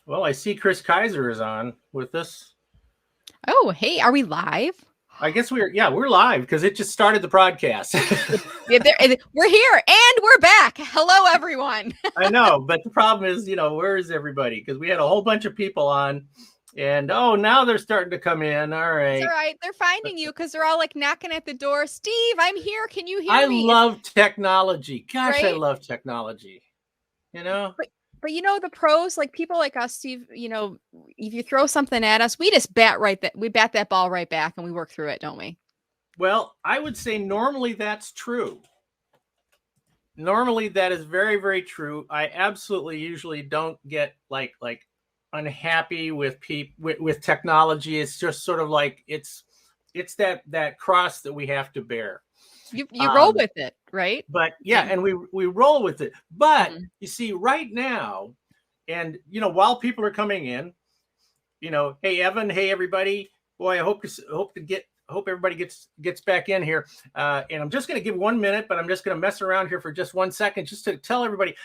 Well, I see Chris Kaiser is on with us. Oh, hey, are we live? I guess we're live because it just started the broadcast. Yeah, we're here and we're back. Hello, everyone. I know, but the problem is, where is everybody? Because we had a whole bunch of people on, and now they're starting to come in. All It's all right. right. They're finding you because they're all like knocking at the door. Steve, I'm here. Can you hear I me? It's love technology. Gosh, I right. love technology. You know? But the pros, like people like us, Steve, if you throw something at us, we just bat that ball right back and we work through it, don't we? Well, I would say normally that's true. Normally that is very, very true. I absolutely usually don't get like unhappy with with technology. It's just sort of like it's that cross that we have to bear. You roll Um, with it, right? but yeah, And and we roll with it. But mhm. you see, right now, and while people are coming in, hey Evan, hey everybody, boy, I hope everybody gets back in here. And I'm just going to give 1 minute, but I'm just going to mess around here for just 1 second, just to tell everybody.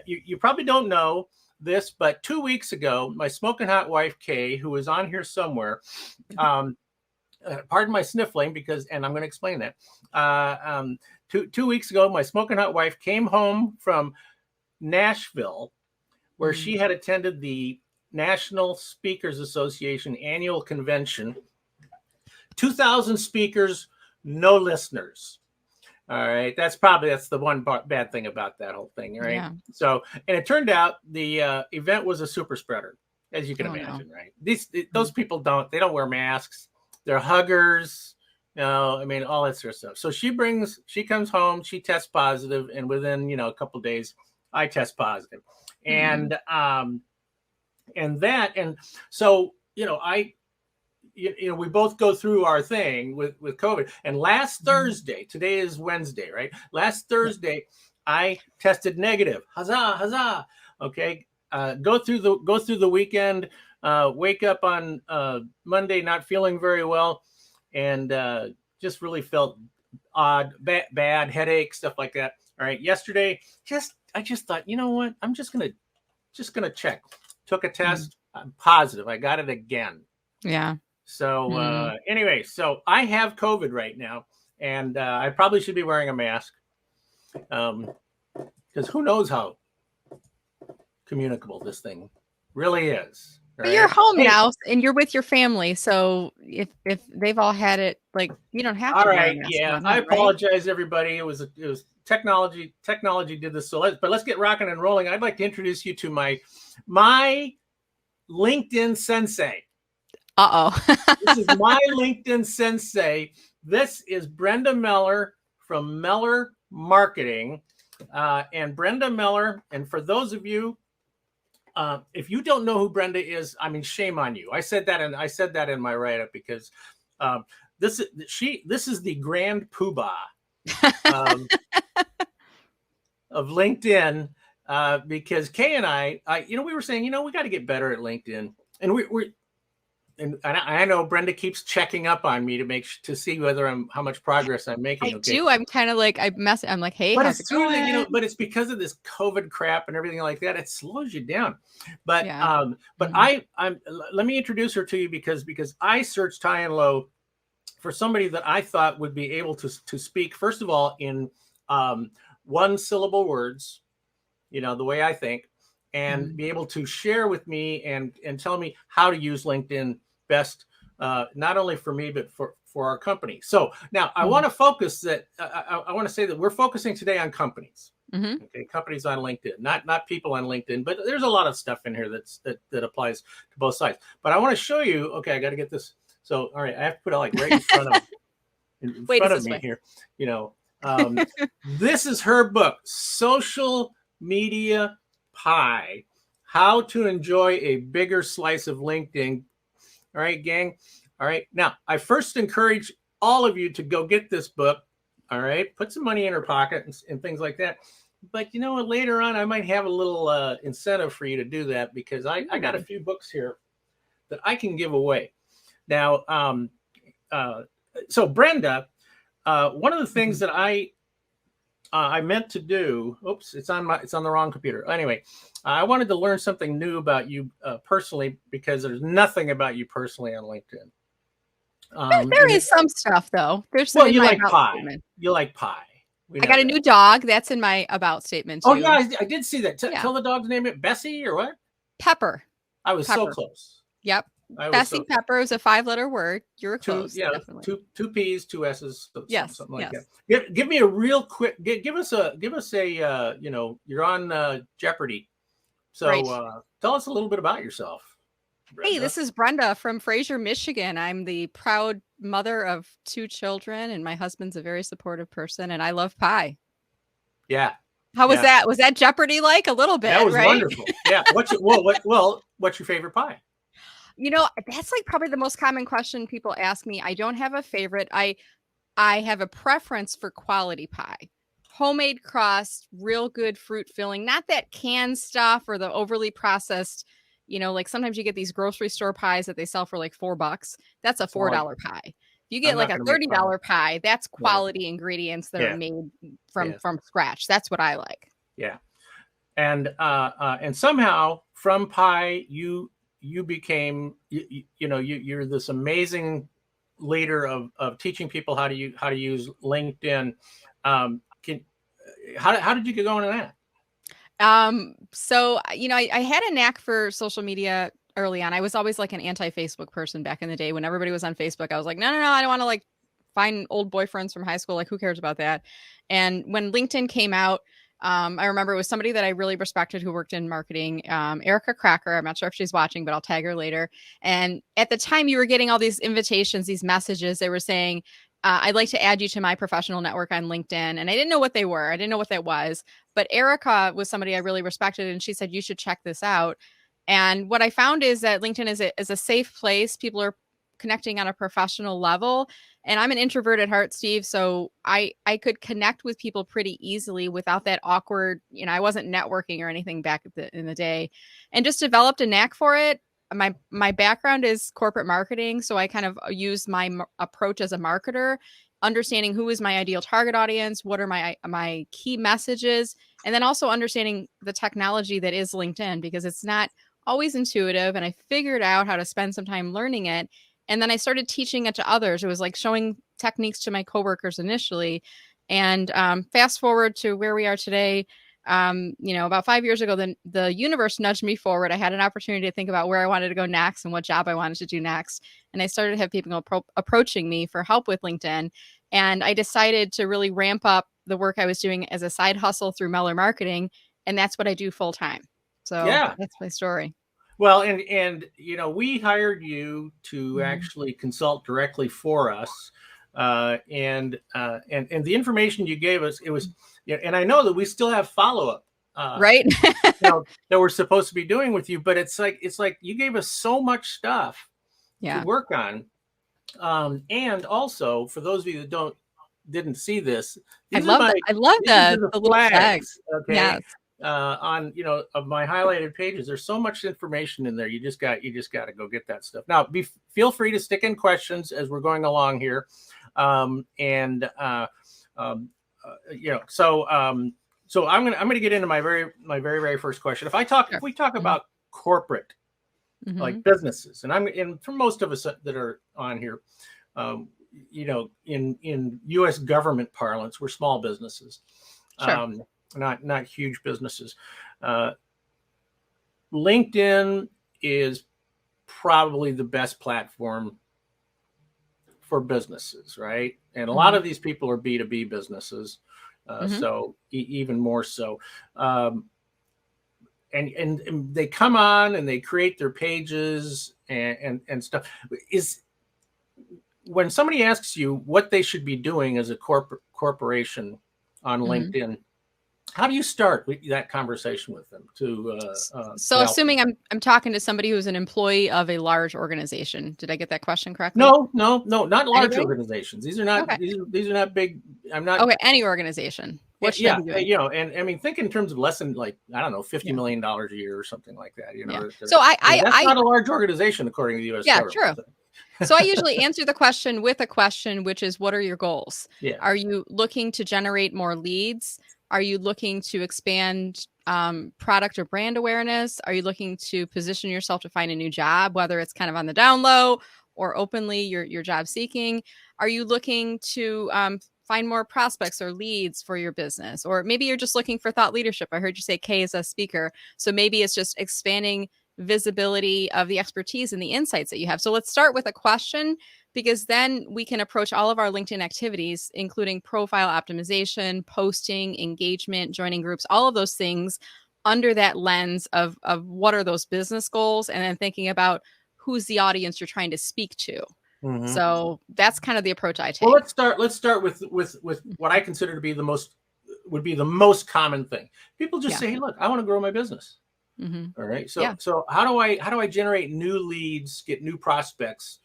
You probably don't know this, but 2 weeks ago, my smoking hot wife Kay, who is on here somewhere, pardon my sniffling and I'm going to explain that. Two weeks ago, my smoking hot wife came home from Nashville, where Mm. she had attended the National Speakers Association annual convention. 2,000 speakers, no listeners. All right, that's the one bad thing about that whole thing, right? Yeah. So, and it turned out the event was a super spreader, as you can Oh no. imagine, right? Those Mm. people don't wear masks. They're huggers. I mean all that sort of stuff. So she comes home, she tests positive, and within a couple of days, I test positive, Mm. and so I we both go through our thing with COVID. And last Mhm. Thursday, today is Wednesday, right? Last Yeah. Thursday, I tested negative. Huzzah, huzzah! Okay, go through the weekend. Wake up on Monday not feeling very well, and just really felt odd, bad headache, stuff like that. All right, yesterday, I just thought, you know what? I'm just gonna check. Took a Mm. test. I'm positive. I got it again. Yeah. So Mm. anyway, so I have COVID right now, and I probably should be wearing a mask because who knows how communicable this thing really is. But you're Right? home Hey, now and you're with your family, so if they've all had it, like you don't have all to wear a right, mask and yeah, I whatnot, right? apologize, everybody. It was technology. Technology did this. So let's get rocking and rolling. I'd like to introduce you to my LinkedIn Sensei. This is Uh-oh. my LinkedIn Sensei. This is Brenda Miller from Miller Marketing. And Brenda Miller, and for those of you, if you don't know who Brenda is, I mean, shame on you. I said that in my write up because um, this is the grand poobah um, of LinkedIn. Because Kay and we were saying, we got to get better at LinkedIn, and I know Brenda keeps checking up on me to see whether how much progress I'm making. I Okay, do. I'm kind of like I'm like, "Hey, but how's it's it sort of going?" but it's because of this COVID crap and everything like that. It slows you down. But Yeah. but Mhm. I'm let me introduce her to you because I searched high and low for somebody that I thought would be able to speak first of all in um, one syllable words, the way I think, and Mhm. be able to share with me and tell me how to use LinkedIn best, not only for me but for our company. So now I want Mhm. to focus that I want to say that we're focusing today on companies. Mhm. Okay, companies on LinkedIn, not people on LinkedIn, but there's a lot of stuff in here that applies to both sides. But I want to show you. Okay, I got to get this. So all right, I have to put it like right in Wait, front it's of this me way. here. You know, um, this is her book, Social Media Pie: How to Enjoy a Bigger Slice of LinkedIn. All right, gang. All right. Now, I first encourage all of you to go get this book. All right. Put some money in her pocket and things like that. But you know what? Later on, I might have a little incentive for you to do that because I got a Ooh. few books here that I can give away. Now, uh, so Brenda, one of the things Mhm. that I meant to do. Oops, it's on the wrong computer. Anyway, I wanted to learn something new about you personally, because there's nothing about you personally on LinkedIn. There is some stuff though. There's some Well, in you my like about pie. statement. You like pie. I got a new dog. That's in my about statement too. Oh yeah, I did see that. Yeah. Tell the dog's name, Bessie or what? Pepper. I was so close. Yep. I was Bessie Pepper is a 5-letter word. You were close. Definitely. Two P's, two S's, yes, something like that. Give me a real quick. Give us a. You're on Jeopardy, so right. Tell us a little bit about yourself. Brenda. Hey, this is Brenda from Fraser, Michigan. I'm the proud mother of 2 children, and my husband's a very supportive person, and I love pie. Yeah. How was that? Was that Jeopardy like a little bit? That was right? wonderful. Yeah. What's your favorite pie? That's like probably the most common question people ask me. I don't have a favorite. I have a preference for quality pie. Homemade crust, real good fruit filling, not that canned stuff or the overly processed, like sometimes you get these grocery store pies that they sell for like $4. That's a $4 pie. If you get like a $30 pie, that's quality ingredients that are made from scratch. That's what I like. Yeah. And somehow from pie, you became, you're this amazing leader of teaching people how to use LinkedIn. How did you get going on that? So, I had a knack for social media early on. I was always like an anti-Facebook person back in the day when everybody was on Facebook. I was like, no, I don't want to like find old boyfriends from high school. Like, who cares about that? And when LinkedIn came out, I remember it was somebody that I really respected who worked in marketing, Erica Cracker. I'm not sure if she's watching, but I'll tag her later. And at the time you were getting all these invitations, these messages, they were saying, I'd like to add you to my professional network on LinkedIn. And I didn't know what they were. I didn't know what that was. But Erica was somebody I really respected. And she said, you should check this out. And what I found is that LinkedIn is a safe place. People are connecting on a professional level. And I'm an introvert at heart, Steve. So I could connect with people pretty easily without that awkward, I wasn't networking or anything back in the day, and just developed a knack for it. My background is corporate marketing. So I kind of use my approach as a marketer, understanding who is my ideal target audience, what are my key messages, and then also understanding the technology that is LinkedIn, because it's not always intuitive. And I figured out how to spend some time learning it. And then I started teaching it to others. It was like showing techniques to my coworkers initially. And fast forward to where we are today, about 5 years ago, the universe nudged me forward. I had an opportunity to think about where I wanted to go next and what job I wanted to do next. And I started to have people approaching me for help with LinkedIn. And I decided to really ramp up the work I was doing as a side hustle through Miller Marketing. And that's what I do full time. So that's my story. Well, and we hired you to actually consult directly for us, and the information you gave us, it was, and I know that we still have follow-up, right? that we're supposed to be doing with you, but it's like you gave us so much stuff to work on, and also for those of you that didn't see this, I love the little flags. Okay. Yes. On of my highlighted pages, there's so much information in there. You just got to go get that stuff. Now, feel free to stick in questions as we're going along here, so I'm gonna get into my very first question. If we talk about corporate like businesses, and for most of us that are on here, in U.S. government parlance, we're small businesses. Sure. Not huge businesses. LinkedIn is probably the best platform for businesses, right? And a lot of these people are B2B businesses, so even more so. And they come on and they create their pages and stuff. Is when somebody asks you what they should be doing as a corporation on LinkedIn, how do you start that conversation with them so assuming I'm talking to somebody who's an employee of a large organization? Did I get that question correctly? No, not large organizations. These are not these are not big. I'm not any organization. What should I be doing? And I mean, think in terms of less than $50 million a year or something like that. So that's not a large organization according to the U.S. government. True. So I usually answer the question with a question, which is, what are your goals? Yeah. Are you looking to generate more leads? Are you looking to expand product or brand awareness? Are you looking to position yourself to find a new job, whether it's kind of on the down low or openly you're job seeking? Are you looking to find more prospects or leads for your business? Or maybe you're just looking for thought leadership. I heard you say Kay is a speaker. So maybe it's just expanding visibility of the expertise and the insights that you have. So let's start with a question, because then we can approach all of our LinkedIn activities, including profile optimization, posting, engagement, joining groups, all of those things under that lens of what are those business goals, and then thinking about who's the audience you're trying to speak to. Mm-hmm. So that's kind of the approach I take. Well, let's start with what I consider to be the most common thing. People just say, hey, look, I want to grow my business. Mm-hmm. All right. So how do I generate new leads, get new prospects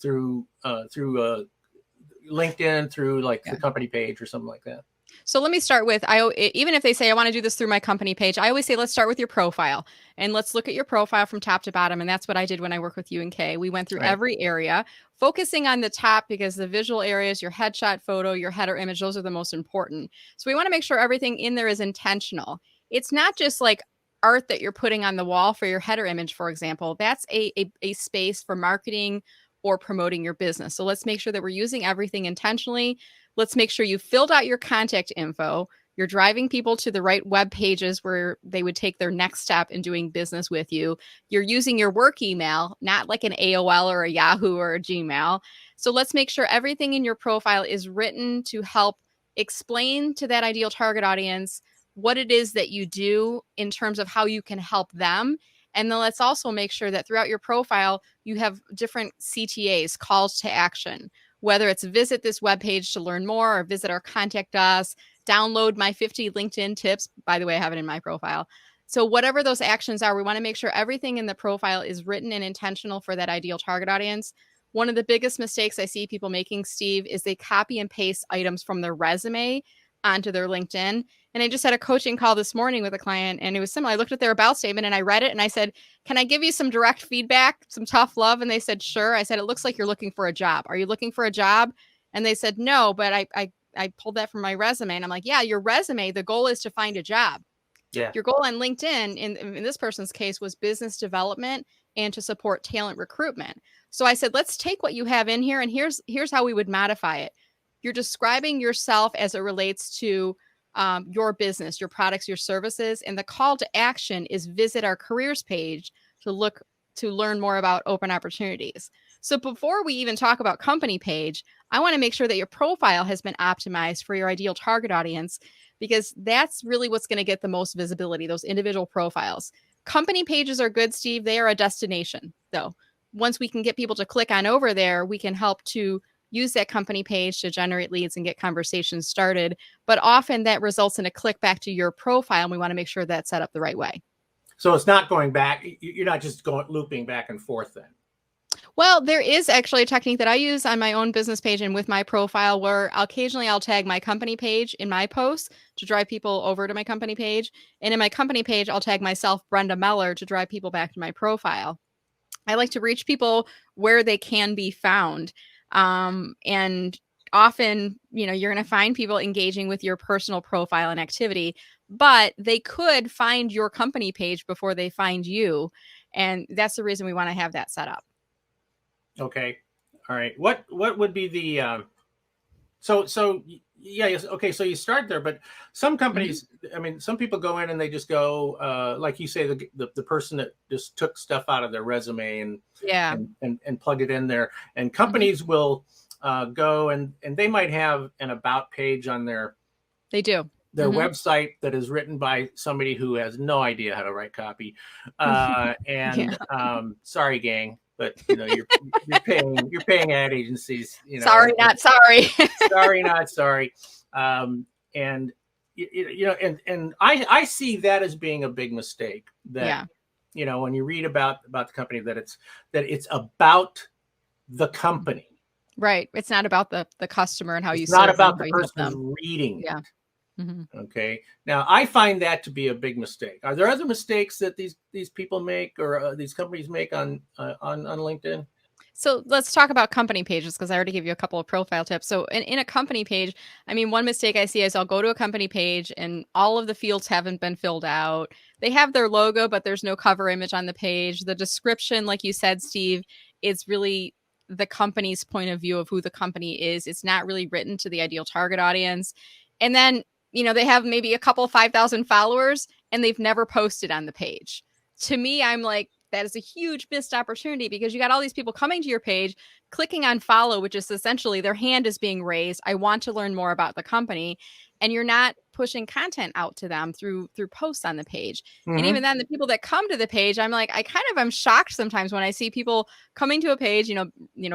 through LinkedIn, through the company page or something like that? So let me start with, even if they say I want to do this through my company page, I always say, let's start with your profile and let's look at your profile from top to bottom. And that's what I did when I worked with you and Kay. We went through every area, focusing on the top, because the visual areas, your headshot photo, your header image, those are the most important. So we want to make sure everything in there is intentional. It's not just like art that you're putting on the wall for your header image, for example. That's a space for marketing or promoting your business. So let's make sure that we're using everything intentionally. Let's make sure you filled out your contact info. You're driving people to the right web pages where they would take their next step in doing business with you. You're using your work email, not like an AOL or a Yahoo or a Gmail. So let's make sure everything in your profile is written to help explain to that ideal target audience what it is that you do in terms of how you can help them. And then let's also make sure that throughout your profile, you have different CTAs, calls to action, whether it's visit this webpage to learn more, or visit our contact us, download my 50 LinkedIn tips. By the way, I have it in my profile. So whatever those actions are, we want to make sure everything in the profile is written and intentional for that ideal target audience. One of the biggest mistakes I see people making, Steve, is they copy and paste items from their resume onto their LinkedIn. And I just had a coaching call this morning with a client, and it was similar. I looked at their about statement and I read it and I said, can I give you some direct feedback, some tough love? And they said, sure. I said, it looks like you're looking for a job. Are you looking for a job? And they said, no, but I pulled that from my resume. And I'm like, yeah, your resume, the goal is to find a job. Yeah. Your goal on LinkedIn, in this person's case, was business development and to support talent recruitment. So I said, let's take what you have in here, and here's how we would modify it. You're describing yourself as it relates to your business, your products, your services. And the call to action is visit our careers page to learn more about open opportunities. So before we even talk about company page, I want to make sure that your profile has been optimized for your ideal target audience, because that's really what's going to get the most visibility, those individual profiles. Company pages are good, Steve. They are a destination, though. Once we can get people to click on over there, we can help to use that company page to generate leads and get conversations started. But often that results in a click back to your profile, and we want to make sure that's set up the right way. So it's not going back. You're not just looping back and forth then. Well, there is actually a technique that I use on my own business page and with my profile, where occasionally I'll tag my company page in my posts to drive people over to my company page. And in my company page, I'll tag myself, Brenda Miller, to drive people back to my profile. I like to reach people where they can be found. And often, you're going to find people engaging with your personal profile and activity, but they could find your company page before they find you. And that's the reason we want to have that set up. Okay. All right. What would be the, okay. So you start there, but some companies, some people go in and they just go, like you say, the person that just took stuff out of their resume and plugged it in there, and companies will go and they might have an about page on their website that is written by somebody who has no idea how to write copy. Sorry, gang. But you're paying ad agencies. Sorry, not sorry. Sorry, not sorry. And I see that as being a big mistake. That when you read about the company, that it's about the company. Right. It's not about the customer and how you. It's not about the person who's reading it. Mm-hmm. Okay. Now, I find that to be a big mistake. Are there other mistakes that these people make, or these companies make on LinkedIn? So let's talk about company pages, because I already gave you a couple of profile tips. So in a company page, I mean, one mistake I see is I'll go to a company page and all of the fields haven't been filled out. They have their logo, but there's no cover image on the page. The description, like you said, Steve, is really the company's point of view of who the company is. It's not really written to the ideal target audience. And then, they have maybe a couple 5,000 followers and they've never posted on the page. To me, I'm like, that is a huge missed opportunity, because you got all these people coming to your page, clicking on follow, which is essentially their hand is being raised. I want to learn more about the company. And you're not pushing content out to them through posts on the page. And even then, the people that come to the page, I'm like, I kind of am shocked sometimes when I see people coming to a page,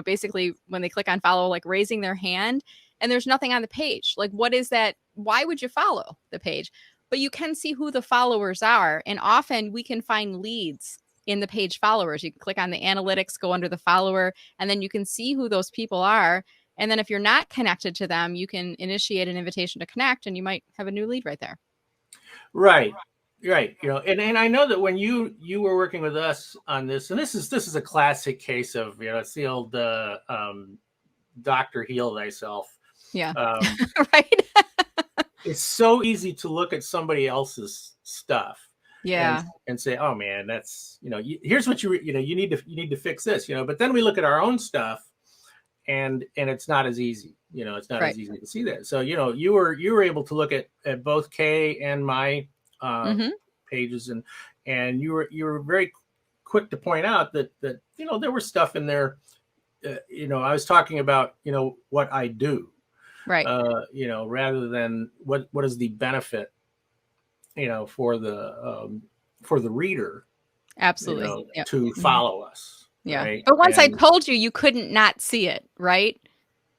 basically when they click on follow, like raising their hand, and there's nothing on the page. Like, what is that? Why would you follow the page? But you can see who the followers are. And often we can find leads in the page followers. You can click on the analytics, go under the follower, and then you can see who those people are. And then if you're not connected to them, you can initiate an invitation to connect, and you might have a new lead right there. Right. And I know that when you were working with us on this, and this is a classic case of, it's the old Dr. Heal Thyself. Yeah. Right. It's so easy to look at somebody else's stuff. Yeah. And say, oh man, that's, here's what you need to fix this, but then we look at our own stuff and it's not as easy, it's not as easy to see that. So, you were able to look at both Kay and my pages, and you were very quick to point out that there was stuff in there. I was talking about, what I do, right. Rather than what is the benefit, for the reader, absolutely, to follow us. Yeah. Right? But once I told you couldn't not see it, right?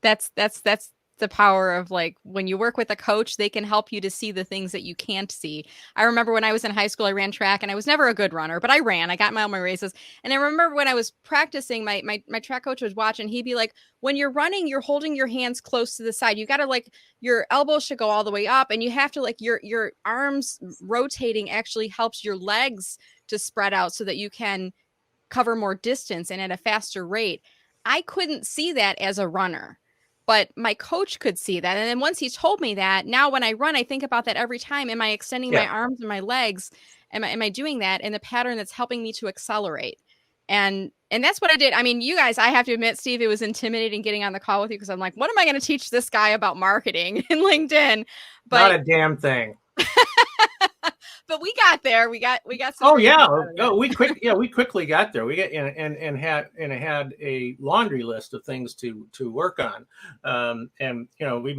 That's the power of, like, when you work with a coach, they can help you to see the things that you can't see. I remember when I was in high school, I ran track, and I was never a good runner, but I got all my races. And I remember when I was practicing, my track coach was watching. He'd be like, when you're running, you're holding your hands close to the side. You got to, like, your elbows should go all the way up, and you have to, like, your arms rotating actually helps your legs to spread out so that you can cover more distance and at a faster rate. I couldn't see that as a runner, but my coach could see that. And then once he told me that, now when I run, I think about that every time. Am I extending my arms and my legs? Am I doing that in the pattern that's helping me to accelerate? And that's what I did. I mean, you guys, I have to admit, Steve, it was intimidating getting on the call with you, because I'm like, what am I going to teach this guy about marketing in LinkedIn? But not a damn thing. But we got there. We got some. Oh yeah. We quickly got there. We got and had a laundry list of things to work on. And we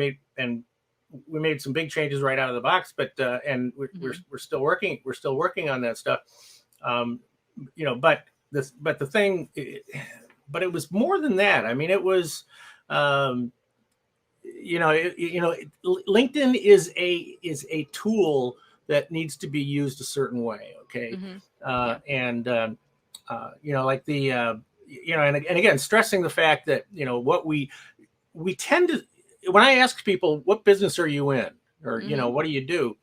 made some big changes right out of the box, but we're still working on that stuff. But it was more than that. I mean, it was LinkedIn is a tool that needs to be used a certain way. Okay. And again, stressing the fact that, what we tend to, when I ask people, what business are you in? Or, what do you do?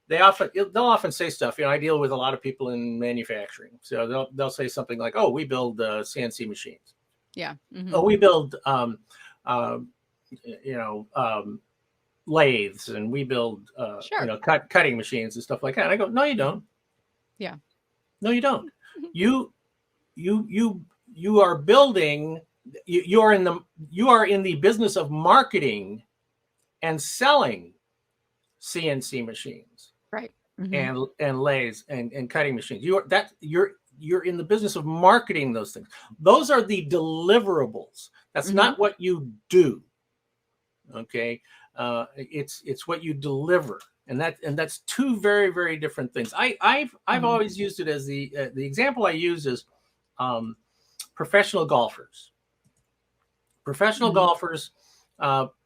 They'll often say stuff. I deal with a lot of people in manufacturing. So they'll say something like, oh, we build CNC machines. Yeah. Oh, we build, lathes, and we build cutting machines and stuff like that. And I go, no, you don't. Yeah. No, you don't. You are building. You are in the business of marketing and selling CNC machines, right? And lathes and cutting machines. You're in the business of marketing those things. Those are the deliverables. That's not what you do. Okay. It's what you deliver, and that's two very, very different things. I've always used it as the example I use is professional golfers. Professional golfers,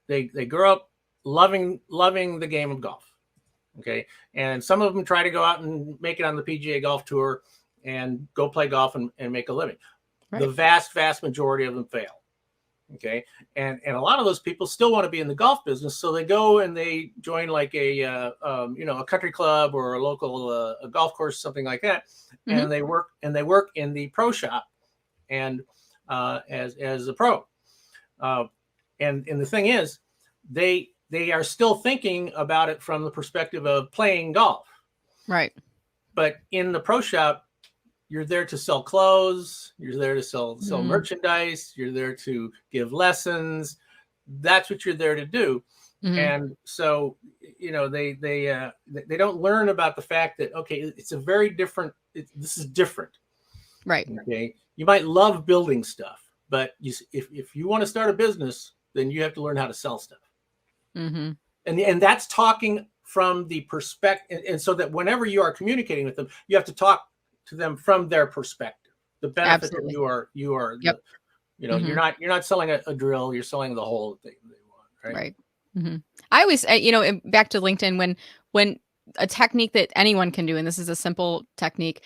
they grow up loving the game of golf. Okay, and some of them try to go out and make it on the PGA Golf Tour and go play golf and make a living. Right. The vast majority of them fail. Okay. And a lot of those people still want to be in the golf business. So they go and they join like a country club or a local golf course, something like that. And they work in the pro shop. And as a pro. And the thing is, they are still thinking about it from the perspective of playing golf. Right. But in the pro shop, you're there to sell clothes. You're there to sell merchandise. You're there to give lessons. That's what you're there to do. And so, you know, they don't learn about the fact that, okay, it's a very different. This is different. Right. Okay. You might love building stuff, but if you want to start a business, then you have to learn how to sell stuff. And that's talking from the perspective, and so that whenever you are communicating with them, you have to talk to them from their perspective. The benefit Absolutely. that you are, Yep. you're not selling a drill, you're selling the whole thing they want, right? I always, you know, back to LinkedIn, when a technique that anyone can do, and this is a simple technique,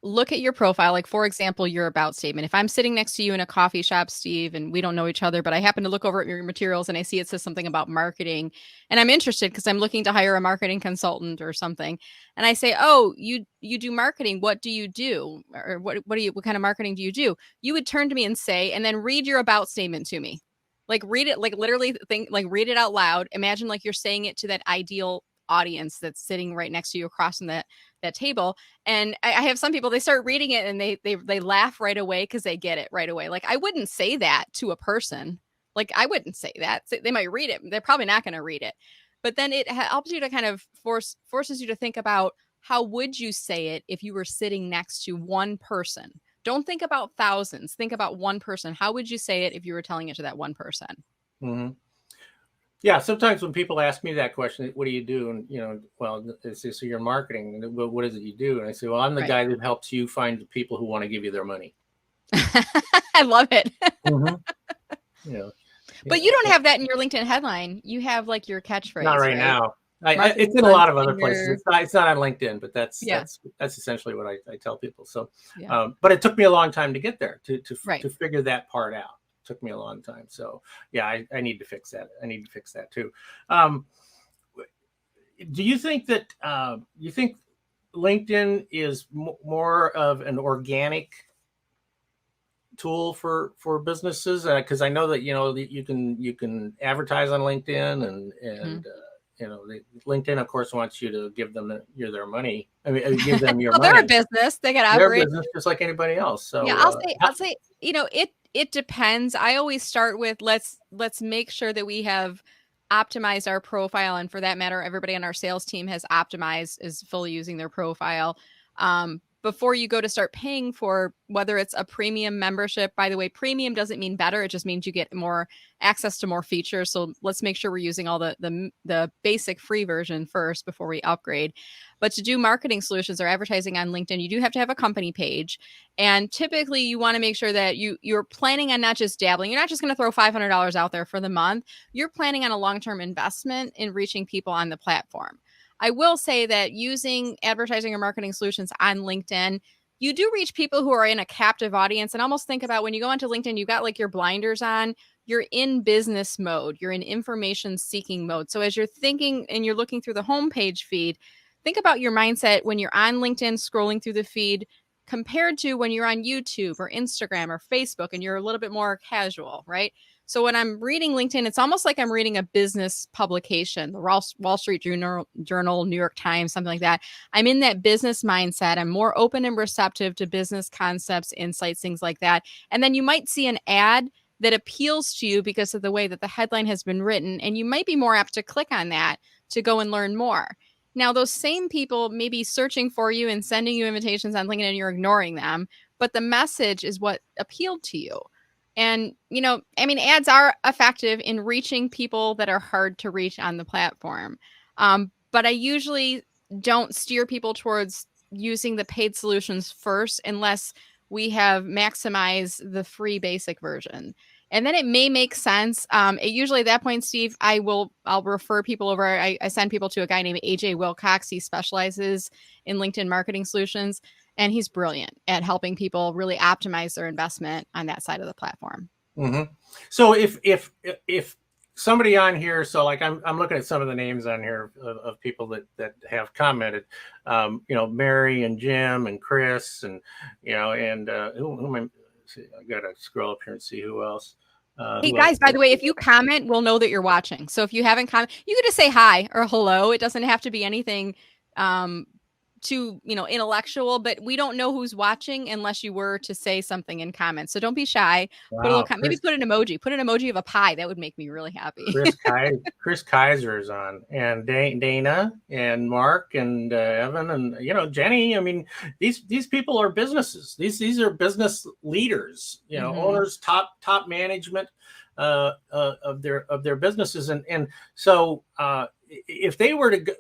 look at your profile. Like, for example, your about statement. If I'm sitting next to you in a coffee shop, Steve, and we don't know each other, but I happen to look over at your materials and I see it says something about marketing, and I'm interested because I'm looking to hire a marketing consultant or something. And I say, oh, you do marketing. What do you do? Or what kind of marketing do you do? You would turn to me and say, and then read your about statement to me. Like, read it, like literally read it out loud. Imagine like you're saying it to that ideal audience that's sitting right next to you across from that table. And I have some people, they start reading it and they laugh right away because they get it right away. Like, I wouldn't say that to a person. Like, I wouldn't say that. So they might read it. They're probably not going to read it. But then it helps you to kind of forces you to think about, how would you say it if you were sitting next to one person? Don't think about thousands. Think about one person. How would you say it if you were telling it to that one person? Yeah, sometimes when people ask me that question, what do you do? And, you know, well, so you're marketing. And what is it you do? And I say, well, I'm the guy that helps you find the people who want to give you their money. I love it. Yeah. But you don't have that in your LinkedIn headline. You have like your catchphrase. Not right now. It's in a lot of other places. It's not on LinkedIn, but that's essentially what I tell people. So, but it took me a long time to get there to figure that part out. It took me a long time. So yeah, I need to fix that. I need to fix that too. Do you think that LinkedIn is more of an organic tool for businesses? Because I know that, you know, you can advertise on LinkedIn and you know, LinkedIn, of course, wants you to give them their money. I mean, give them your money. They're a business; they got to operate. They're a business just like anybody else. So yeah, I'll say, you know, it depends. I always start with let's make sure that we have optimized our profile, and for that matter, everybody on our sales team has optimized, is fully using their profile. Before you go to start paying for, whether it's a premium membership. By the way, premium doesn't mean better. It just means you get more access to more features. So let's make sure we're using all the basic free version first before we upgrade. But to do marketing solutions or advertising on LinkedIn, you do have to have a company page. And typically you want to make sure that you're planning on not just dabbling. You're not just going to throw $500 out there for the month. You're planning on a long-term investment in reaching people on the platform. I will say that using advertising or marketing solutions on LinkedIn, you do reach people who are in a captive audience. And almost think about when you go onto LinkedIn, you've got like your blinders on, you're in business mode, you're in information seeking mode. So as you're thinking and you're looking through the homepage feed, think about your mindset when you're on LinkedIn scrolling through the feed compared to when you're on YouTube or Instagram or Facebook and you're a little bit more casual, right? So when I'm reading LinkedIn, it's almost like I'm reading a business publication, the Wall Street Journal, New York Times, something like that. I'm in that business mindset. I'm more open and receptive to business concepts, insights, things like that. And then you might see an ad that appeals to you because of the way that the headline has been written. And you might be more apt to click on that to go and learn more. Now, those same people may be searching for you and sending you invitations on LinkedIn and you're ignoring them, but the message is what appealed to you. And, you know, I mean, ads are effective in reaching people that are hard to reach on the platform. But I usually don't steer people towards using the paid solutions first unless we have maximized the free basic version. And then it may make sense. Usually at that point, Steve, I'll refer people over. I send people to a guy named AJ Wilcox. He specializes in LinkedIn marketing solutions. And he's brilliant at helping people really optimize their investment on that side of the platform. So if somebody on here, so like I'm looking at some of the names on here of people that have commented, you know, Mary and Jim and Chris and, you know, and see, I gotta scroll up here and see who else. Hey Who else? guys, by the way, if you comment, we'll know that you're watching. So if you haven't commented, you could just say hi or hello. It doesn't have to be anything too, intellectual, but we don't know who's watching unless you were to say something in comments. So don't be shy. Put a Wow, little maybe put an emoji. Put an emoji of a pie. That would make me really happy. Chris Kaiser is on, and Dana and Mark and Evan and Jenny. I mean, these people are businesses. These are business leaders. Owners, top management of their businesses, and so if they were to go,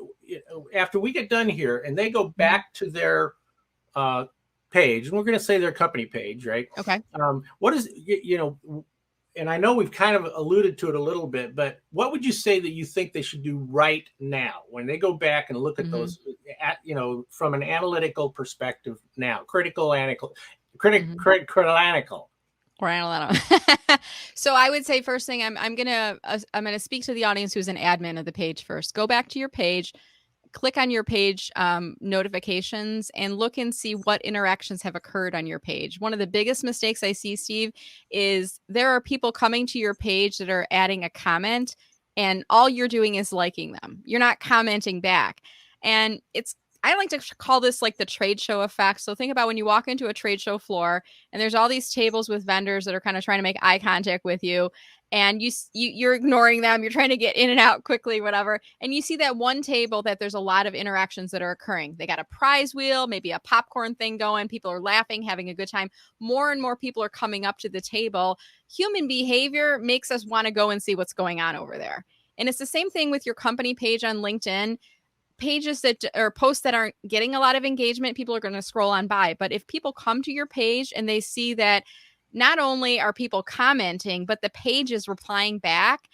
after we get done here and they go back to their page, and we're going to say their company page, right? Okay. What is and I know we've kind of alluded to it a little bit, but what would you say that you think they should do right now when they go back and look at those, from an analytical perspective now, critical. So I would say first thing, I'm gonna speak to the audience who's an admin of the page first. Go back to your page, click on your page notifications, and look and see what interactions have occurred on your page. One of the biggest mistakes I see, Steve, is there are people coming to your page that are adding a comment, and all you're doing is liking them. You're not commenting back. And I like to call this like the trade show effect. So think about when you walk into a trade show floor and there's all these tables with vendors that are kind of trying to make eye contact with you, and you're ignoring them. You're trying to get in and out quickly, whatever. And you see that one table that there's a lot of interactions that are occurring. They got a prize wheel, maybe a popcorn thing going. People are laughing, having a good time. More and more people are coming up to the table. Human behavior makes us want to go and see what's going on over there. And it's the same thing with your company page on LinkedIn. Pages that or posts that aren't getting a lot of engagement, people are going to scroll on by. But if people come to your page and they see that not only are people commenting, but the page is replying back,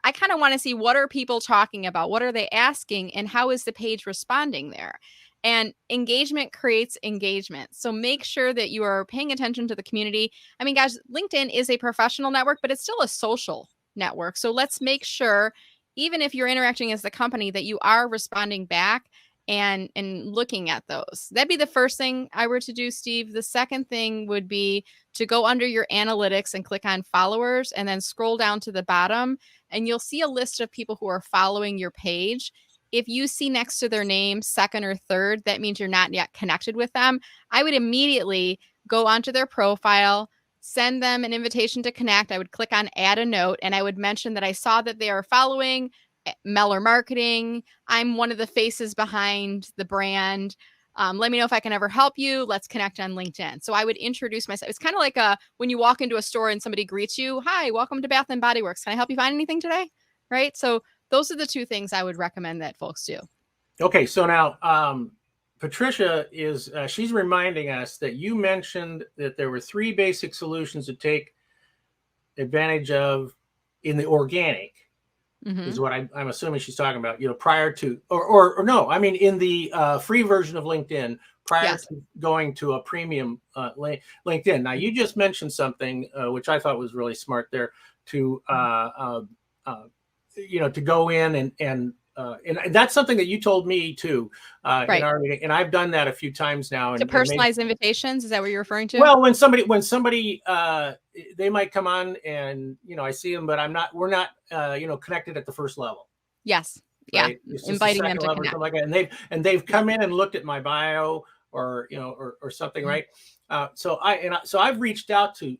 I kind of want to see what are people talking about? What are they asking? And how is the page responding there? And engagement creates engagement. So make sure that you are paying attention to the community. I mean, guys, LinkedIn is a professional network, but it's still a social network. So let's make sure, even if you're interacting as the company, that you are responding back and looking at those. That'd be the first thing I were to do, Steve. The second thing would be to go under your analytics and click on followers and then scroll down to the bottom, and you'll see a list of people who are following your page. If you see next to their name second or third, that means you're not yet connected with them. I would immediately go onto their profile, send them an invitation to connect. I would click on add a note, and I would mention that I saw that they are following Miller Marketing. I'm one of the faces behind the brand. Let me know if I can ever help you. Let's connect on LinkedIn. So I would introduce myself. It's kind of like when you walk into a store and somebody greets you. Hi, welcome to Bath and Body Works. Can I help you find anything today? Right. So those are the two things I would recommend that folks do. Okay. So now, Patricia she's reminding us that you mentioned that there were 3 basic solutions to take advantage of in the organic. Is what I'm assuming she's talking about, prior to, or no, I mean, in the free version of LinkedIn, prior to going to a premium LinkedIn. Now, you just mentioned something which I thought was really smart there to go in and that's something that you told me too in our meeting, and I've done that a few times now. To personalize invitations, is that what you're referring to? Well, when somebody they might come on and I see them, but we're not connected at the first level. Yes. Right? Yeah. Inviting them to connect. Like that. And they've come in and looked at my bio or something, right? So I've reached out to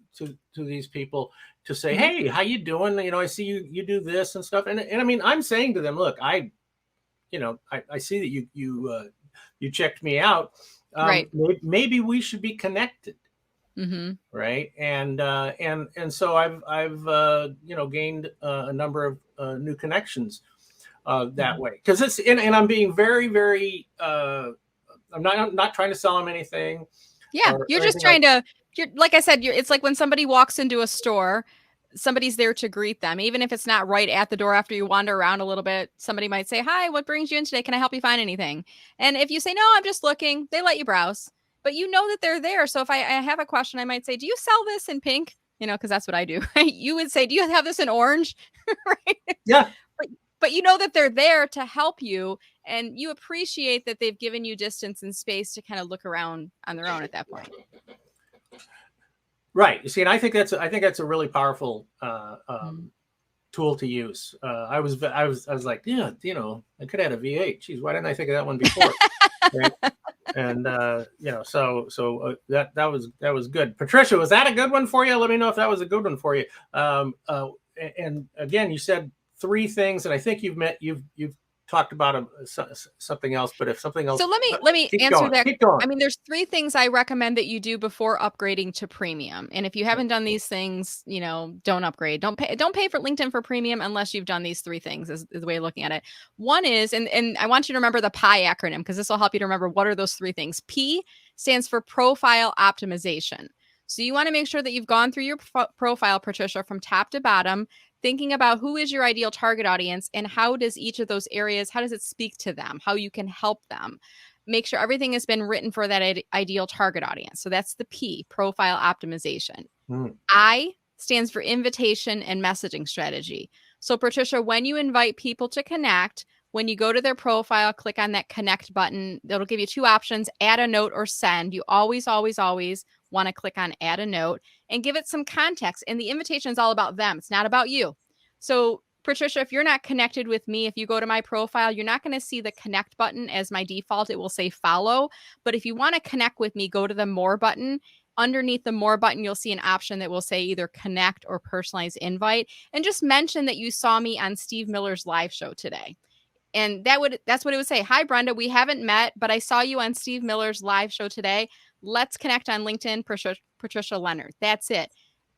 these people to say, hey, how you doing? I see you do this and stuff. And I mean, I'm saying to them, look, I see that you checked me out. Right. Maybe we should be connected. Right. And so I've gained a number of new connections that way, because it's and I'm being very, very I'm not trying to sell them anything. Yeah, you're just trying to. You're like I said. It's like when somebody walks into a store, somebody's there to greet them, even if it's not right at the door. After you wander around a little bit, somebody might say, "Hi, what brings you in today? Can I help you find anything?" And if you say, "No, I'm just looking," they let you browse, but you know that they're there. So if I have a question, I might say, "Do you sell this in pink?" Because that's what I do. Right? You would say, "Do you have this in orange?" Right? Yeah. But you know that they're there to help you, and you appreciate that they've given you distance and space to kind of look around on their own at that point. Right. You see, and I think that's a really powerful tool to use. I was like, yeah, I could add a V8. Geez, why didn't I think of that one before? Right? And that was good. Patricia, was that a good one for you? Let me know if that was a good one for you. And again, you said 3 things, and I think you've talked about something else. But if something else, so let me answer going, that. Keep going. I mean, there's 3 things I recommend that you do before upgrading to premium. And if you haven't done these things, don't upgrade. Don't pay for LinkedIn for premium unless you've done these 3 things. Is the way of looking at it. One is, and I want you to remember the PI acronym, because this will help you to remember what are those 3 things. P stands for profile optimization. So you want to make sure that you've gone through your profile, Patricia, from top to bottom, thinking about who is your ideal target audience and how does each of those areas, how does it speak to them, how you can help them. Make sure everything has been written for that ideal target audience. So that's the P, profile optimization. I stands for invitation and messaging strategy. So Patricia, when you invite people to connect, when you go to their profile, click on that connect button. That'll give you 2 options, add a note or send. You always want to click on add a note and give it some context. And the invitation is all about them. It's not about you. So Patricia, if you're not connected with me, if you go to my profile, you're not going to see the connect button as my default. It will say follow. But if you want to connect with me, go to the more button. Underneath the more button, you'll see an option that will say either connect or personalized invite. And just mention that you saw me on Steve Miller's live show today. And that's what it would say. Hi, Brenda. We haven't met, but I saw you on Steve Miller's live show today. Let's connect on LinkedIn, Patricia Leonard. That's it.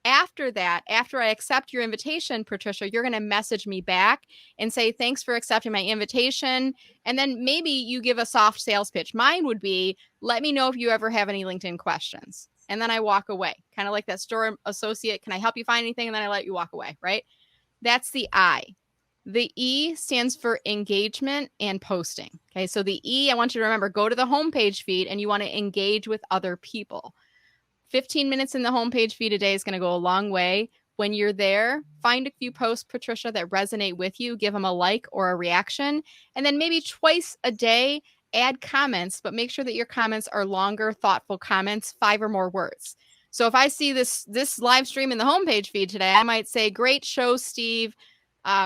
After that, after I accept your invitation, Patricia, you're going to message me back and say, thanks for accepting my invitation. And then maybe you give a soft sales pitch. Mine would be, let me know if you ever have any LinkedIn questions. And then I walk away, kind of like that store associate. Can I help you find anything? And then I let you walk away, right? That's the I. The E stands for engagement and posting. Okay, so the E, I want you to remember, go to the homepage feed and you want to engage with other people. 15 minutes in the homepage feed a day is going to go a long way. When you're there, find a few posts, Patricia, that resonate with you. Give them a like or a reaction. And then maybe twice a day, add comments, but make sure that your comments are longer, thoughtful comments, 5 or more words. So if I see this live stream in the homepage feed today, I might say, great show, Steve.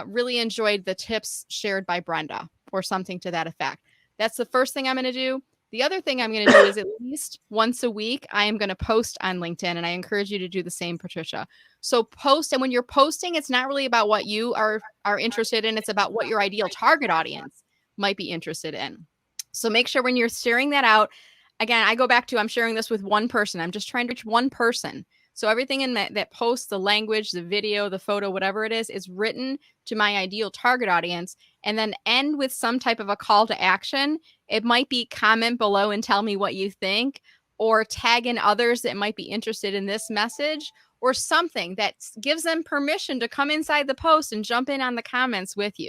Really enjoyed the tips shared by Brenda, or something to that effect. That's the first thing I'm going to do. The other thing I'm going to do is at least once a week, I am going to post on LinkedIn, and I encourage you to do the same, Patricia. So post, and when you're posting, it's not really about what you are interested in. It's about what your ideal target audience might be interested in. So make sure when you're sharing that out, again, I go back to, I'm sharing this with one person. I'm just trying to reach one person. So everything in that post, the language, the video, the photo, whatever it is written to my ideal target audience, and then end with some type of a call to action. It might be comment below and tell me what you think, or tag in others that might be interested in this message, or something that gives them permission to come inside the post and jump in on the comments with you.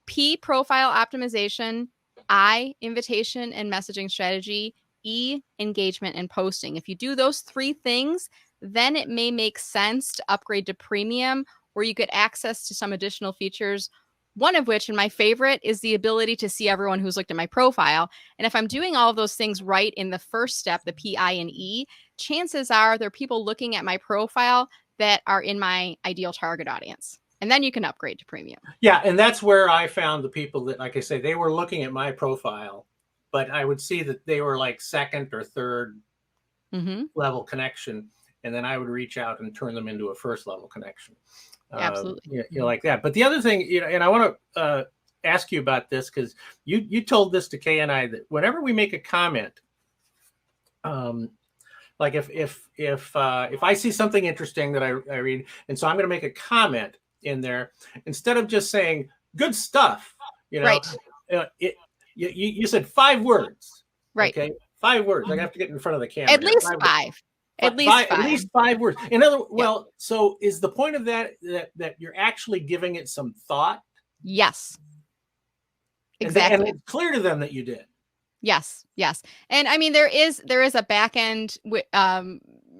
P, profile optimization. I, invitation and messaging strategy. E, engagement and posting. If you do those 3 things, then it may make sense to upgrade to premium, where you get access to some additional features. One of which, and my favorite, is the ability to see everyone who's looked at my profile. And if I'm doing all of those things right in the first step, the P, I, and E, chances are there are people looking at my profile that are in my ideal target audience. And then you can upgrade to premium. Yeah, and that's where I found the people that, like I say, they were looking at my profile, but I would see that they were like 2nd or 3rd level connection. And then I would reach out and turn them into a 1st level connection. Absolutely. Like that. But the other thing, and I want to ask you about this, because you told this to Kay and I, that whenever we make a comment, like if I see something interesting that I read, and so I'm going to make a comment in there, instead of just saying good stuff, right. You said 5 words, right? Okay, 5 words. I have to get in front of the camera. At least 5. At least 5 words. In other, well, so is the point of that you're actually giving it some thought? Yes. Exactly. And it's clear to them that you did. Yes. And I mean, there is a back end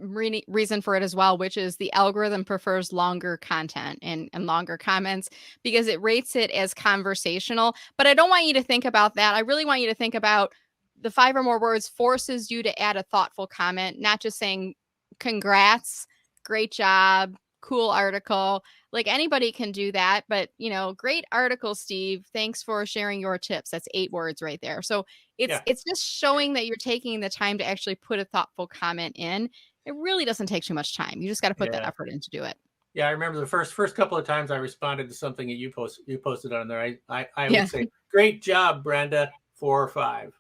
reason for it as well, which is the algorithm prefers longer content and longer comments because it rates it as conversational. But I don't want you to think about that. I really want you to think about the 5 or more words forces you to add a thoughtful comment, not just saying congrats, great job, cool article. Like anybody can do that, but great article, Steve. Thanks for sharing your tips. That's 8 words right there. So it's just showing that you're taking the time to actually put a thoughtful comment in. It really doesn't take too much time. You just got to put that effort in to do it. Yeah, I remember the first couple of times I responded to something that you posted on there. I would say, "Great job, Brenda, 4 or 5."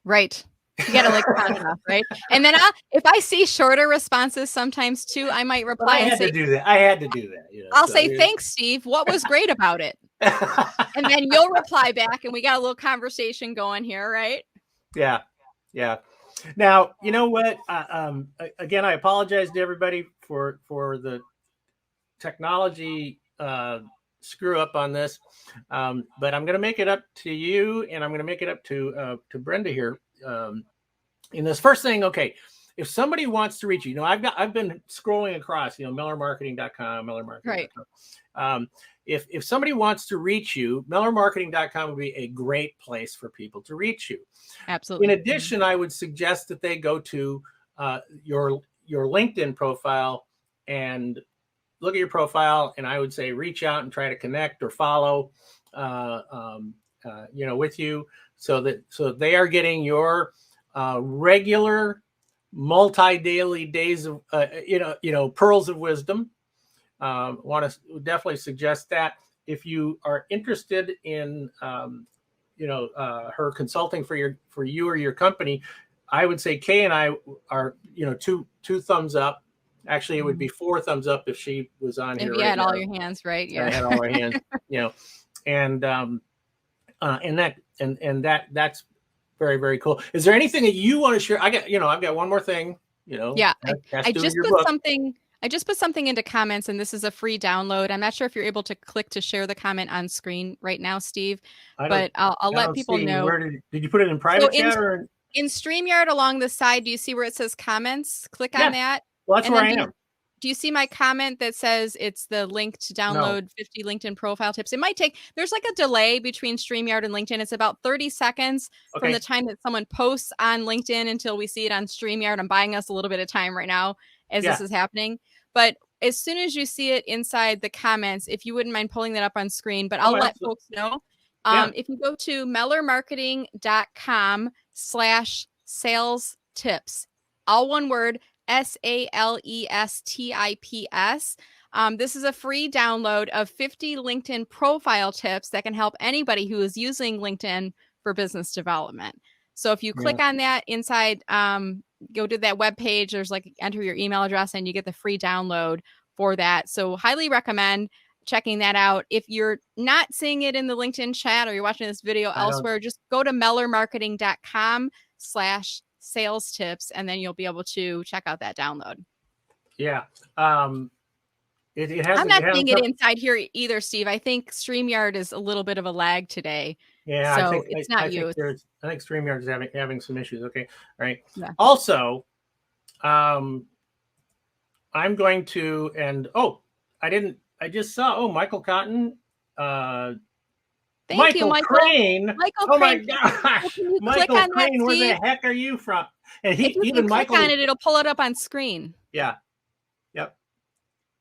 Right. You gotta like count it off, right? And then if I see shorter responses sometimes too, I might reply and say, I had to do that. I'll say, "Thanks, Steve. What was great about it?" And then you'll reply back, and we got a little conversation going here, right? Yeah. Now, you know what? Again, I apologize to everybody for the technology screw up on this, but I'm going to make it up to you, and I'm going to make it up to Brenda here. In this first thing, okay, if somebody wants to reach you, I've been scrolling across, MillerMarketing.com, MillerMarketing.com. Right. If somebody wants to reach you, MillerMarketing.com would be a great place for people to reach you. Absolutely. In addition, I would suggest that they go to your LinkedIn profile and look at your profile, and I would say reach out and try to connect or follow, with you, so they are getting your regular multi-daily days of pearls of wisdom. Want to definitely suggest that if you are interested in her consulting for you or your company, I would say Kay and I are two thumbs up. Actually, it would be 4 thumbs up if she was on here. If you had all your hands, right? Yeah, I had all our hands. And that's very, very cool. Is there anything that you want to share? I've got one more thing. Yeah, I just put something. I just put something into comments, and this is a free download. I'm not sure if you're able to click to share the comment on screen right now, Steve, but I'll let people know. Where did you put it in private chat or in StreamYard along the side? Do you see where it says comments? Click on that. Well, that's where I am. Do you see my comment that says it's the link to download 50 LinkedIn profile tips? It might take, there's like a delay between StreamYard and LinkedIn. It's about 30 seconds from the time that someone posts on LinkedIn until we see it on StreamYard. I'm buying us a little bit of time right now as this is happening. But as soon as you see it inside the comments, if you wouldn't mind pulling that up on screen, but I'll let folks know. If you go to MillerMarketing.com/sales tips, all one word, SALESTIPS. This is a free download of 50 LinkedIn profile tips that can help anybody who is using LinkedIn for business development. So if you click on that inside, go to that webpage, there's enter your email address and you get the free download for that. So highly recommend checking that out. If you're not seeing it in the LinkedIn chat or you're watching this video elsewhere, just go to MillerMarketing.com/sales tips, and then you'll be able to check out that download. Yeah. I'm not seeing it inside here either, Steve. I think StreamYard is a little bit of a lag today. Yeah, so I think it's not you. I think StreamYard is having some issues. Okay. All right. Yeah. Also, I'm going to, and I just saw, Michael Cotton, Thank you, Michael Crane. Michael oh Crane. my gosh. Michael Crane, where the heck are you from? And if you even click on it, it'll pull it up on screen. Yeah. Yep.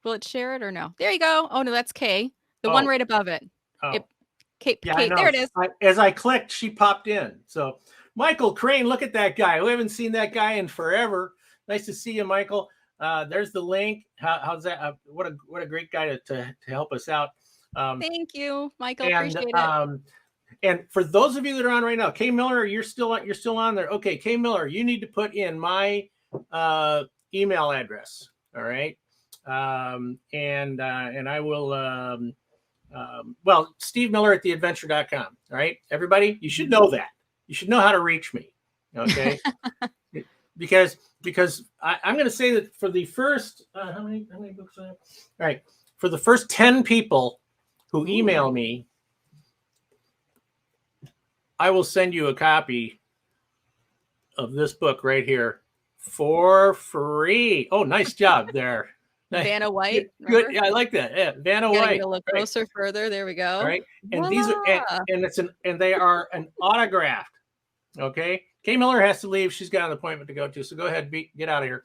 Will it share it or no? There you go. Oh no, that's Kay. The one right above it. Kate, there it is. As I clicked, she popped in. So Michael Crane, look at that guy. We haven't seen that guy in forever. Nice to see you, Michael. There's the link. How's that? What a great guy to help us out. Thank you, Michael. Appreciate it. And for those of you that are on right now, Kay Miller, you're still on there. Okay, Kay Miller, you need to put in my email address. All right, and I will. Steve Miller at theadventure.com. All right, everybody, you should know that. You should know how to reach me. Okay, because I'm going to say that for the first how many books I have? All right, for the first 10 people who email me, I will send you a copy of this book right here for free. Oh, nice job there. Vanna White. Good. Yeah, I like that. Yeah, Vanna White. Get a little closer, further. There we go. All right. And these are and they are an autographed. Okay. Kay Miller has to leave. She's got an appointment to go to. So go ahead, get out of here.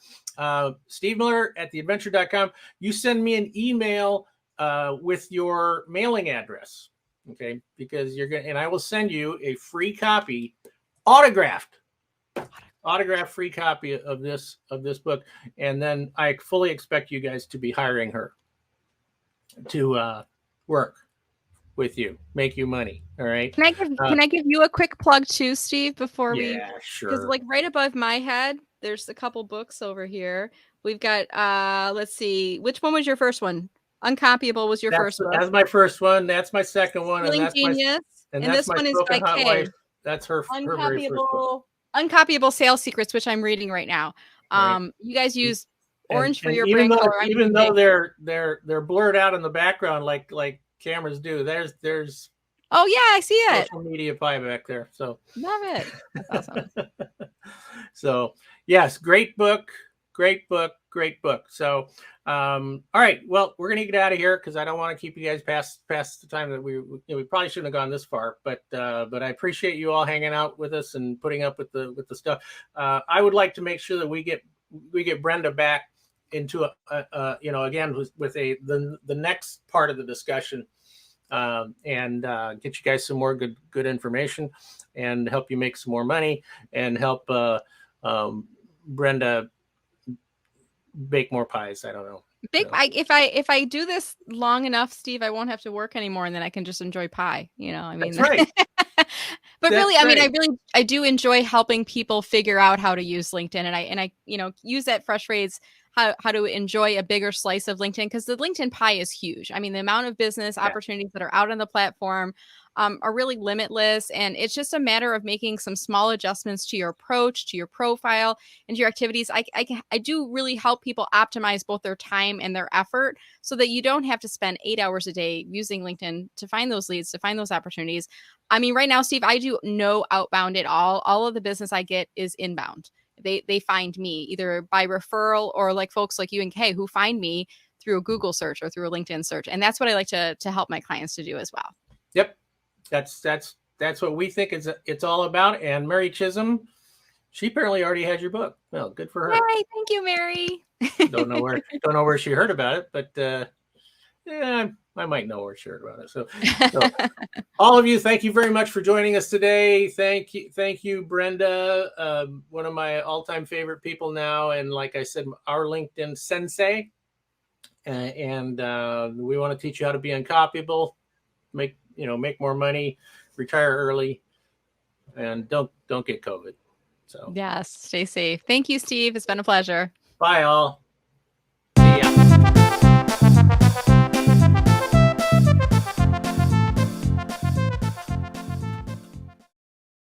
Steve Miller at theadventure.com. You send me an email with your mailing address. Okay. Because you're going to, and I will send you a free copy, autographed free copy of this book. And then I fully expect you guys to be hiring her to work with you, make you money. All right. Can I give you a quick plug too, Steve, before we? Yeah, sure. Because like right above my head, there's a couple books over here. We've got let's see, which one was your first one? Uncopyable was your first book. That's my first one. That's my second one. Stealing Genius. And this one is by Kay. Wife. That's her very first book. Uncopyable Sales Secrets, which I'm reading right now. Right. You guys use orange for your even brand though, color. Even though they're blurred out in the background like cameras do. There's oh yeah, I see it. Social media pie back there. So love it. That's awesome. So yes, great book. So all right, well, we're gonna get out of here because I don't want to keep you guys past the time that we probably shouldn't have gone this far, but I appreciate you all hanging out with us and putting up with the stuff. I would like to make sure that we get Brenda back into again with the next part of the discussion, and get you guys some more good information and help you make some more money and help Brenda bake more pies. I don't know. If I do this long enough, Steve, I won't have to work anymore, and then I can just enjoy pie. I mean, that's right. But really, I mean, I do enjoy helping people figure out how to use LinkedIn, and I use that fresh phrase, how to enjoy a bigger slice of LinkedIn, because the LinkedIn pie is huge. I mean, the amount of business opportunities that are out on the platform are really limitless. And it's just a matter of making some small adjustments to your approach, to your profile, and to your activities. I do really help people optimize both their time and their effort so that you don't have to spend 8 hours a day using LinkedIn to find those leads, to find those opportunities. I mean, right now, Steve, I do no outbound at all. All of the business I get is inbound. They find me either by referral or like folks like you and Kay who find me through a Google search or through a LinkedIn search. And that's what I like to help my clients to do as well. Yep. That's what we think it's all about. And Mary Chisholm, she apparently already had your book. Well, good for her. Yay, thank you, Mary. Don't know where she heard about it, but I might know where she heard about it. So all of you, thank you very much for joining us today. Thank you, Brenda, one of my all-time favorite people now, and like I said, our LinkedIn Sensei. And we want to teach you how to be uncopyable, make more money, retire early, and don't get COVID. So yes, stay safe. Thank you, Steve. It's been a pleasure. Bye all. See ya.